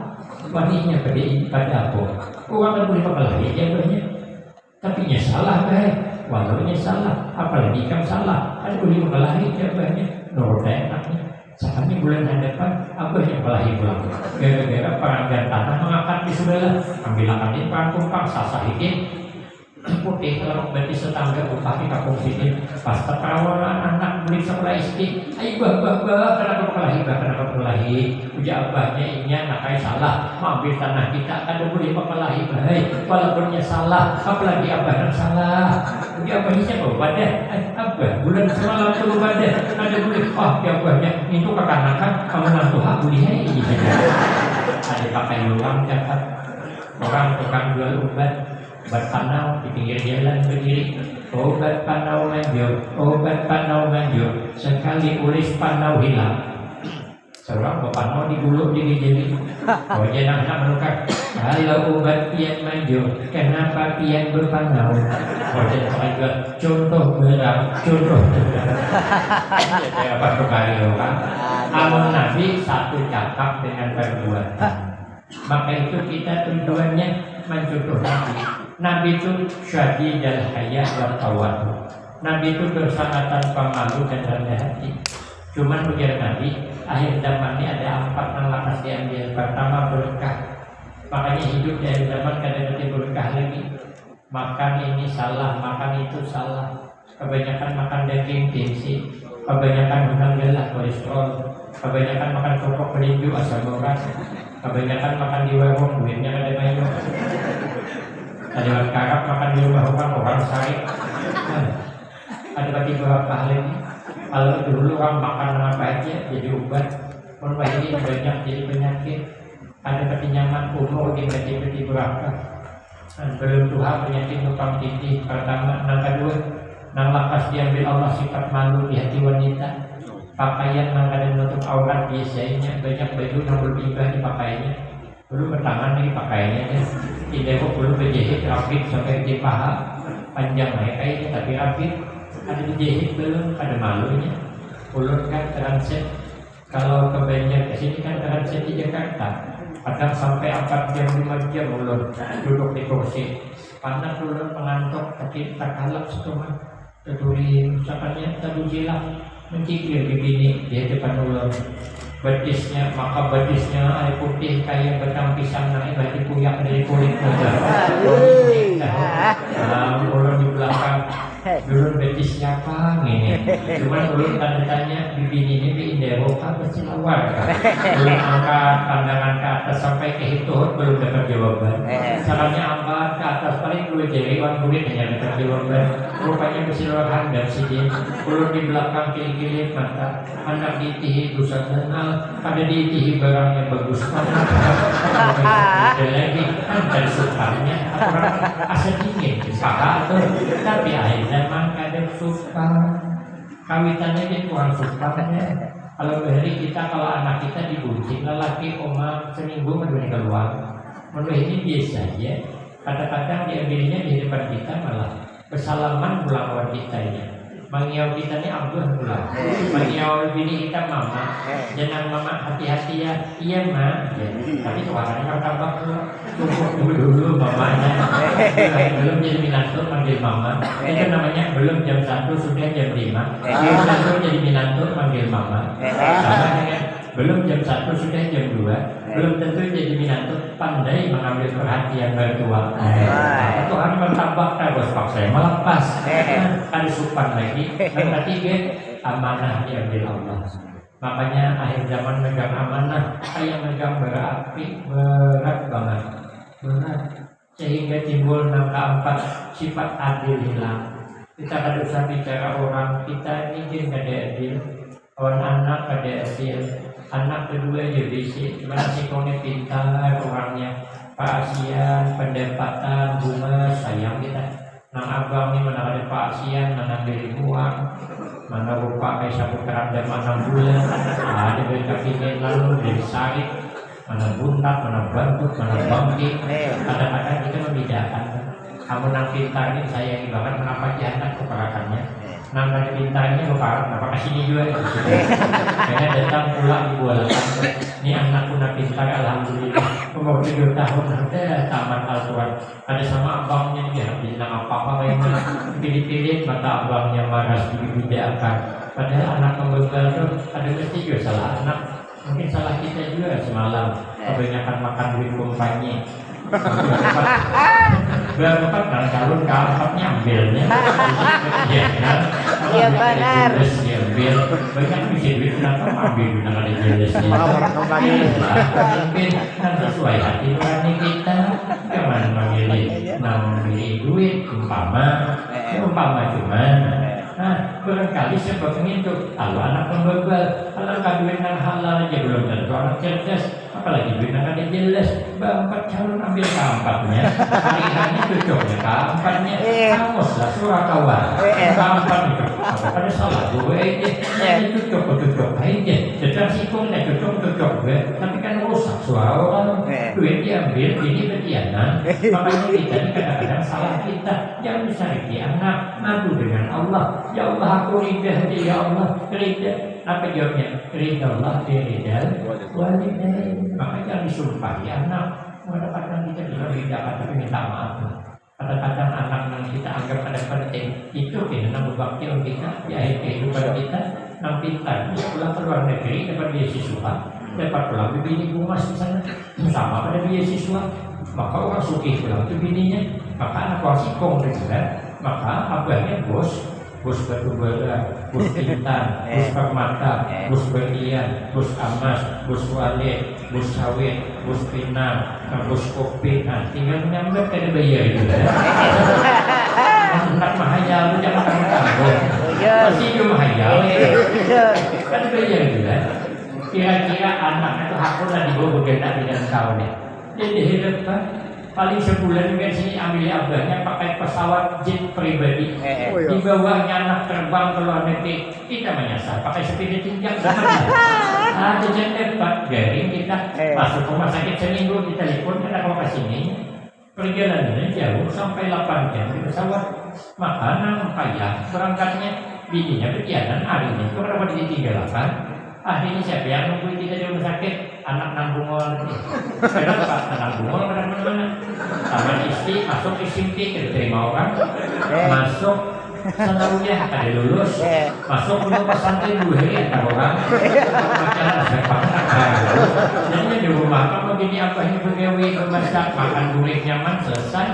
wanitanya pada aku. Orang kan boleh berkelahi dia abahnya, tapi nya salah bahaya, walau nya salah, apalagi kamu salah, ada boleh berkelahi dia abahnya, nurut enaknya. Sahamnya bulan hadapan apa yang kelahi pulang gara-gara peranggan tanah mengangkat di sebelah, ambil angkatin pangkumpang sasahitin putih kalau berarti setangga bupati kampung sini pas terkawalan anak beli sekolah istri, ayo bah kenapa kelahi ujar abahnya ini anaknya salah mengambil tanah kita, ada boleh kelahi bahaya walaupunnya salah, apalagi abah yang salah. Ujar abahnya siapa? Badah abah bulan semalam tuh badah ada boleh abahnya itu kekanakan kamu nantu hak boleh ini ada pakai orang catat orang tukang jual obat panau di pinggir jalan berdiri, obat panau manjur, sekali ulis panau hilang, Seorang bapak mau digulung diri. Oh jangan nak menukar. Kalau ubat pian maju, kenapa pian berpangau? Oh jangan juga contoh berang, contoh berang. Jadi apa kali orang? Amun Nabi satu cakap dengan perbuatan. Maka itu kita tujuannya mencontoh Nabi. Nabi itu syadid dan haya dan tawadu. Nabi itu bersama tanpa malu dan rendah hati. Cuman ujar Nabi, akhir zaman ini ada 4 yang lakas diambil. Pertama berkah. Makanya hidup di akhir zaman kadang-kadang berkah lagi. Makan ini salah, makan itu salah. Kebanyakan makan daging tinggi, kebanyakan undang gelas kolesterol, kebanyakan makan kerupuk kelinju asam urat, kebanyakan makan di warung duitnya ada banyak. Ada orang karap makan di rumah orang sari. Ada bagi beberapa hal ini. Kalau dulu orang makan apa aja jadi obat, kalau ini banyak jadi penyakit. Ada kekenyaman umur tiba-tiba berapa? Belum Tuhan penyakit tukang titih pertama, yang kedua, yang lakas diambil Allah sifat malu di hati wanita. Pakaian yang ada menutup aurat biasanya banyak baju yang belum ibadah dipakainya. Dulu pertangan lagi pakaiannya, tidak kok belum berjahit rapid sampai di paha panjang kayaknya tapi rapid. Ada dijahit belum, ada malunya. Ulun kan transit, kalau ke Banjar ke sini kan transit di Jakarta. Kadang sampai 4 jam 5 jam ulun duduk di kursi. Panas ulun mengantuk, tapi tak kalap setengah. Terduri misalkannya tadu jilat mencikir begini di depan ulun. Betisnya, maka betisnya air putih kayak batang pisang naik berarti puyak dari kulit saja. Ulun di belakang. Dulu betis siapa ini? Cuman dulu tanya di ini di Inderoka pasti luar. Belum angkat pandangan ke atas sampai ke hitut belum dapat jawaban. Caranya angkat ke atas paling dua jari wan kulit hanya dapat jawaban. Rupanya bersiluhan dan sidin. Belum di belakang kiri-kiri mata. Anak ditihi dosa kenal. Ada ditihi barang yang bagus. Dan lagi kan dari sukarnya orang asal dingin. Salah tuh. Tapi akhirnya memang kadang suka kawitannya dia kurang sukanya. Kalau hari kita kalau anak kita dibuncing lelaki oma seminggu mendunia keluar menurut ini biasa aja. Kadang-kadang diambilnya di depan kita malah bersalaman pulang kawan kita ini. Mangiau kita ini ambil pulang. Mangiau bini kita mama. Jangan mama hati-hati ya. Iya ma. Ya. Tapi suaranya kan tambah tunggu dulu mamanya. Belum jadi minantu manggil mama. Itu namanya belum jam 1 sudah jam 5. Minantu jadi minantu manggil mama. Sama dengan belum jam 1 sudah jam 2. Belum tentu jadi minantu pandai mengambil perhatian mertua. Tuhan bertambah terus pak saya melepas. Ada supan lagi. Dan ketiga amanah diambil Allah. Makanya akhir zaman megang amanah, kayak megang bara api berat banget. Berat. Sehingga timbul angka 4 sifat adil hilang. Kita kada usah bicara orang kita ini kada adil. Orang anak kada adil. Anak kedua aja bisi. Gimana sih kone pintar orangnya. Pasian, pendapatan, bunga, sayang kita. Nang abang ini mana ada pasian, mana beli uang, mana rupa kayak sapu keranda mana bulan, ada beli kaki lalu dari sarik, mana buntat, mana bantut, mana bangkit. Kadang-kadang kita membedakan. Kamu nang pintar ini sayangi banget, kenapa jahat keparakannya? Nang dari pintarnya lupa, kenapa kasih dia juga? Karena datang pulang dibualkan. Ini anakku nak pintar, alhamdulillah. Umur 7 tahun ada tamat Al-Quran. Ada sama abangnya dia bilang apa-apa kayaknya pilih-pilih mata abangnya maras dibidakan. Padahal anak pembekal itu ada mesti juga salah anak. Mungkin salah kita juga semalam kebanyakan makan duit kumpanya. Berapa kan calon keempat nyambilnya. Iya benar. Diambil banyak bisa duit kenapa ambil dengan ada jelasnya. Mungkin kan sesuai hati nurani kita. Kemana memilih duit umpama cuman. Nah, barangkali sebabnya itu kalau anak pembebal, kalau duit yang halal aja belum tentu anak cerdas, apalagi duit yang ada jelas. Bapak calon ambil keempatnya, hari-harinya cocoknya keempatnya, kamuslah surakawan, keempat itu, apa pada salah gue aja, cocok aja, sedang sikung nggak cocok cocok gue, tapi kan rusak suara orang. Duit diambil, ini ketianan. Makanya kita ini kadang-kadang salah kita. Jangan disariki anak, ngadu dengan Allah. Ya Allah, aku ridha, ya Allah, ridha. Apa jawabnya? Ridha Allah, ridha walidain. Makanya jangan disumpahi anak. Kadang-kadang kita bilang ridha, tapi minta maaf. Kadang-kadang anak yang kita anggap ada penting itu kita berbakti untuk kita di akhir kehidupan kita. Yang pintar, bisa pulang ke luar negeri dapat beasiswa, dapat pulang ke bini bungas di sana, sama pada beasiswa. Maka orang sugih pulang ke bininya, maka anak orang sikong juga, maka abahnya bos batu bara, bos pintar, bos permata, bos berlian, bos emas, bos wale, bos sawit, bos pinang, bos kopi. Nah, tinggal menyambat kada bayar itu. Anak mahayal lu jangan tanggung. Masih dia mahayal. Kan bayar juga. Kira-kira anak itu hakuna di bawah bergendak dengan kau nih. Jadi hidup kan paling sebulan juga sini ambil abahnya pakai pesawat jet pribadi. Di bawahnya anak terbang ke luar negeri. Kita menyasar pakai sepeda tingkat. Ada jet Pak garing kita masuk rumah sakit seminggu kita telepon kita kalau ke sini. Perjalanannya jauh sampai 8 jam di pesawat. Makanan payah berangkatnya bininya berjalan hari ini itu kenapa ditinggalkan? Akhirnya siapa yang nungguin kita di rumah sakit? Anak nambungol. Kenapa? Anak nambungol mana-mana. Sama istri masuk SMP terima orang, masuk sanawiyah ada lulus, masuk ke pesantren 2 hari ada orang. Jadi di rumah kamu gini apa ini pegawai bermasak makan gulai nyaman selesai.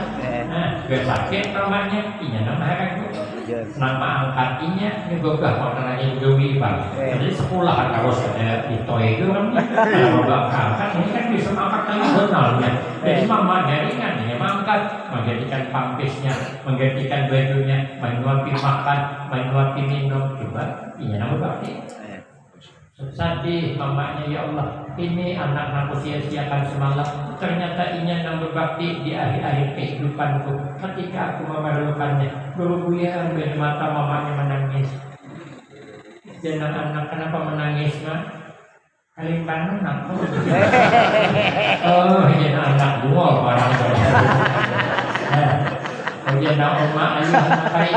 Nah, gak sakit namanya, ini nama aku. Nama angkatnya ini gagah makanannya gawi bang. Jadi sekolahan harus ada di toy itu kan. Kalau bakal kan ini kan bisa makan tradisionalnya. Jadi mama jaringan ya mangkat, menggantikan pampisnya, menggantikan bajunya, menyuapi makan, menyuapi minum. Coba, ini nama bakti. Sedih mamanya ya Allah, ini anak aku sia-siakan semalam. Ternyata ini yang berbakti di akhir-akhir kehidupanku. Ketika aku memerlukannya, berbuya dari mata mamanya menangis. Dan anak kenapa menangis nak? Kali panen aku. Oh, ini anak gua orang kemudian oma ayu kai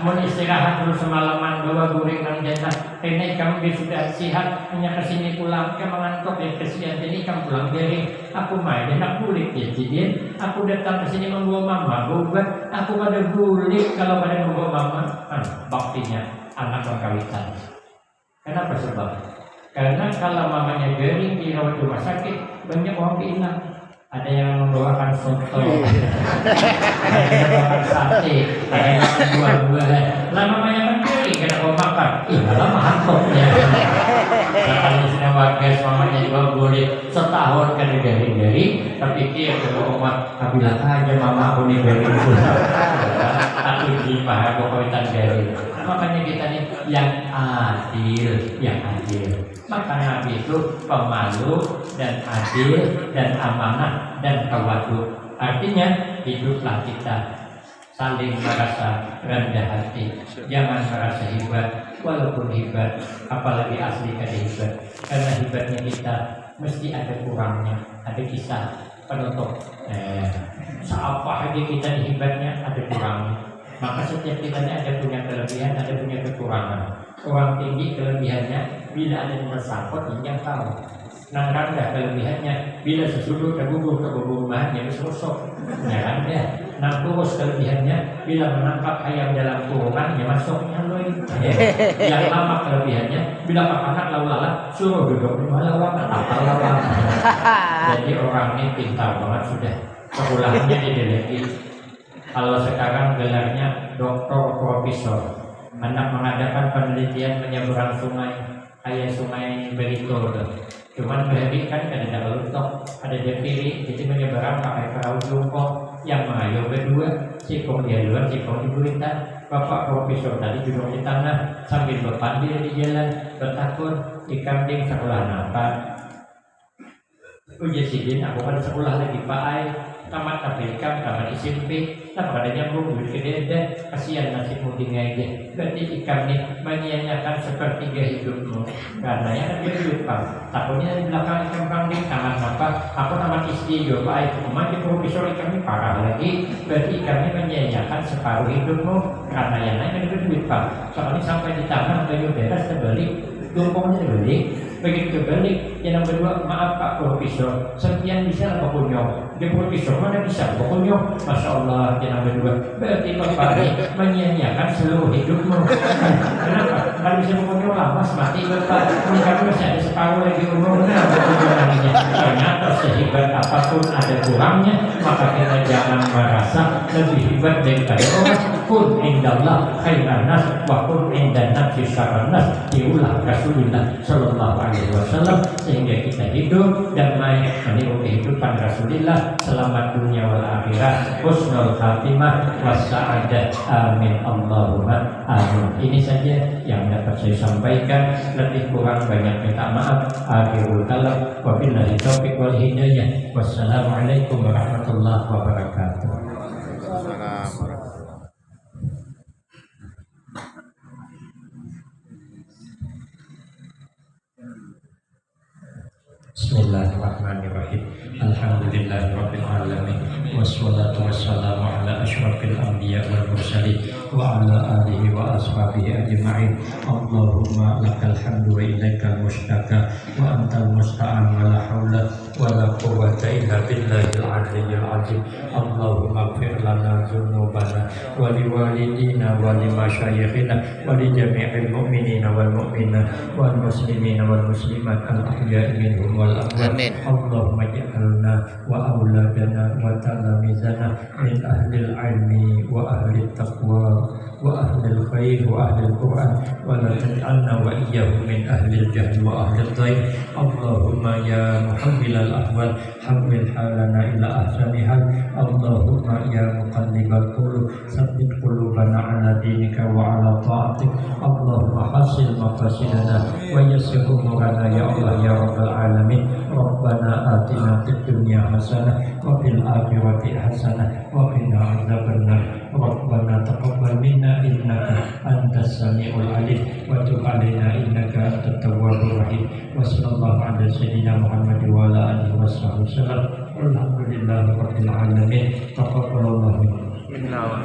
mau istirahat dulu semalaman bawa goreng nang jatah ini kamu sudah sihat hanya kesini pulang ke mengantuk ya kesian jadi kamu pulang dari aku main dan aku kulit ya jadi aku datang kesini membawa mama buat aku pada gulik kalau pada membawa mama baktinya anak berkawitan. Kenapa sebab? Karena kalau mamanya garing dirawat di rumah sakit banyak orang hilang. Ada yang membawakan soto, ada yang membawakan sate, ada yang makan buah-buahan. Lah mamanya kan kering, kena mau makan. Ih, malah mantoknya. Kalau sudah bagas mamanya juga boleh setahun kan garing-garing, tapi dia kalau umat bilang aja mama aku nih garing pula. Aku di paha kawitan garing. Makanya kita nih yang adil, Maka Nabi itu pemalu dan adil dan amanah dan tawadhu. Artinya hiduplah kita saling merasa rendah hati. Jangan merasa hebat, walaupun hebat, apalagi asli kada hebat. Karena hebatnya kita mesti ada kurangnya, ada kisah penutup. Seapa aja kita hebatnya ada kurangnya. Maka setiap kita ada punya kelebihan, ada punya kekurangan. Orang tinggi kelebihannya bila ada yang bersangkut yang tahu. Nang rendah kelebihannya bila sesudut terbubuh ke rumahnya bersusuk. Ya rendah. Nang kurus kelebihannya bila menangkap ayam dalam kurungannya masuknya loy. Yang lama kelebihannya bila anak lalu-lalang suruh duduk di malam lawang. Jadi orang ini pintar banget sudah. Sekolahnya dideleki. Kalau sekarang gelarnya doktor profesor. Anak mengadakan penelitian menyeberang sungai, kayak sungai Berito. Cuman berhenti kan ada luntok, ada jepiri, jadi menyeberang pakai perahu jongkok yang mengayuh berdua, sikong dia luar, sikong di buritan. Bapak profesor tadi duduk di tanah sambil berpandil di jalan, bertakun di kambing sekolah apa? Ujian sidin, aku kan sekolah lagi Pak Ai. tamat ABK, tamat SMP, tak pada nyambung duit gede, kasihan nasibmu tinggal aja. Berarti kami menyanyiakan sepertiga hidupmu. Karena yang ada duit Pak, takutnya di belakang ikan pangling tamat apa? Aku tamat SD juga baik, cuma di profesor kami parah lagi. Berarti kami menyanyiakan separuh hidupmu. Karena yang lain ada duit Pak. Soalnya sampai di tangan baju beres terbalik, tumpungnya terbalik. Begitu balik, yang kedua, maaf Pak Profesor, sekian bisa apa kunyong? Dia Profesor mana bisa apa kunyong? Masya Allah, yang kedua, berarti Bapak ini menyanyiakan seluruh hidupmu. Kenapa? Kalau bisa kunyong lama, mati Bapak. Ini kamu masih ada separuh lagi umurnya. Ternyata sehebat apapun ada kurangnya, maka kita jangan merasa lebih hebat daripada orang. Kun indallah khairan nas, wa kun indan nafsi syarran nas. Diulah Rasulullah Sallallahu Alaihi Wasallam sehingga kita hidup damai meniru kehidupan Rasulullah, selamat dunia wal akhirat, husnul khatimah wassa'adah, amin Allahumma amin. Ini saja yang dapat saya sampaikan, lebih kurang banyak minta maaf. Akhirul kalam, wabillahi taufiq wal hidayah. Wassalamualaikum warahmatullahi wabarakatuh. Bismillahirrahmanirrahim. Alhamdulillahirabbil alamin. Wassalatu wassalamu ala asyrafil anbiya wal mursalin wa ala alihi wa ashabihi ajma'in. Allahumma lakal hamdu wa ilaikal mustaka wa antal musta'an wa la haula wa la quwwata illa billahil aliyyil azim. Allahumma ighfir lana dzunubana wa liwalidina wa limasyayikhina wa li jami'il mu'minina wal mu'minat wal muslimina wal muslimat al ahya'i minhum wal amwat. Allahumma ij'alna wa auladana wa talamizana min ahlil ilmi wa ahlil taqwa wa ahlil khair wa ahlil quran wa la taj'alna wa iyyahum min ahlil jahl wa ahlil dhaif. Allahumma ya muhammilal ahwal hamil halana ila ahsani hal. Allahumma ya muqallibal qulub tsabbit qulubana ala dinika wa ala ta'atik. Allahumma hasil maqasidana wa yassir umurana ya Allah ya rabbal alamin. Rabbana atina fid dunya hasanah wa fil akhirati hasanah wa qina adzabannar. Rabbana taqabbal minna innaka antas samiul alim wa tub alaina innaka antat tawwabur rahim. Wa sallallahu ala sayyidina Muhammad wa ala alihi wasallam. Alhamdulillahirabbil alamin. Taqabbalallahu minna.